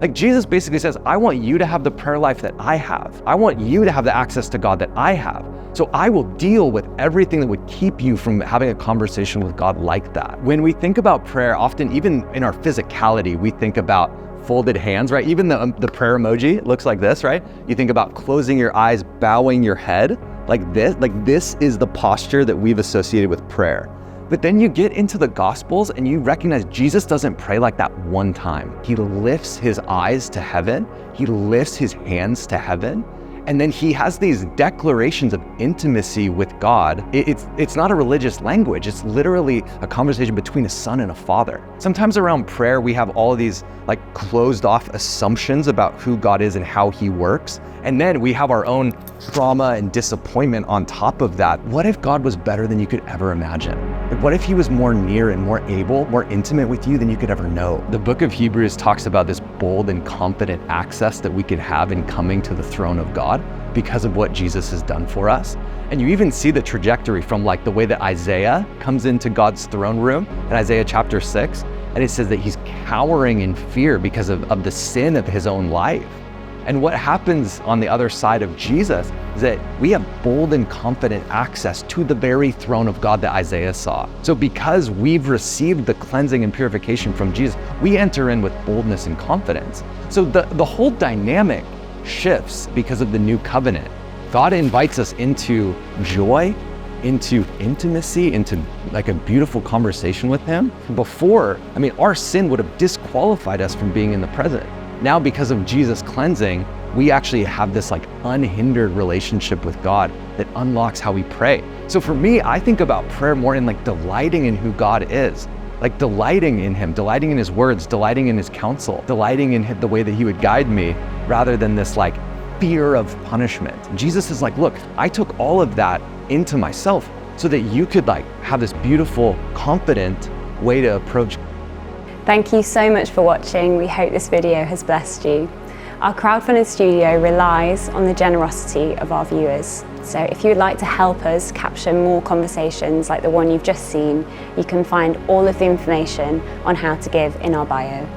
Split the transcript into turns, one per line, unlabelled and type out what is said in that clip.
Like Jesus basically says, I want you to have the prayer life that I have. I want you to have the access to God that I have. So I will deal with everything that would keep you from having a conversation with God like that. When we think about prayer, often even in our physicality, we think about folded hands, right? Even the prayer emoji looks like this, right? You think about closing your eyes, bowing your head like this. Like this is the posture that we've associated with prayer. But then you get into the Gospels and you recognize Jesus doesn't pray like that one time. He lifts his eyes to heaven. He lifts his hands to heaven. And then he has these declarations of intimacy with God. It's not a religious language. It's literally a conversation between a son and a father. Sometimes around prayer, we have all of these like closed off assumptions about who God is and how he works. And then we have our own trauma and disappointment on top of that. What if God was better than you could ever imagine? Like, what if he was more near and more able, more intimate with you than you could ever know? The book of Hebrews talks about this bold and confident access that we can have in coming to the throne of God because of what Jesus has done for us. And you even see the trajectory from like the way that Isaiah comes into God's throne room in Isaiah chapter 6. And it says that he's cowering in fear because of the sin of his own life. And what happens on the other side of Jesus is that we have bold and confident access to the very throne of God that Isaiah saw. So because we've received the cleansing and purification from Jesus, we enter in with boldness and confidence. So the whole dynamic shifts because of the new covenant. God invites us into joy, into intimacy, into like a beautiful conversation with him. Before, our sin would have disqualified us from being in the present. Now, because of Jesus' cleansing, we actually have this like unhindered relationship with God that unlocks how we pray. So for me, I think about prayer more in like delighting in who God is, like delighting in him, delighting in his words, delighting in his counsel, delighting in the way that he would guide me, rather than this like fear of punishment. And Jesus is like, look, I took all of that into myself so that you could like have this beautiful, confident way to approach.
Thank you so much for watching. We hope this video has blessed you. Our crowdfunding studio relies on the generosity of our viewers. So if you would like to help us capture more conversations like the one you've just seen, you can find all of the information on how to give in our bio.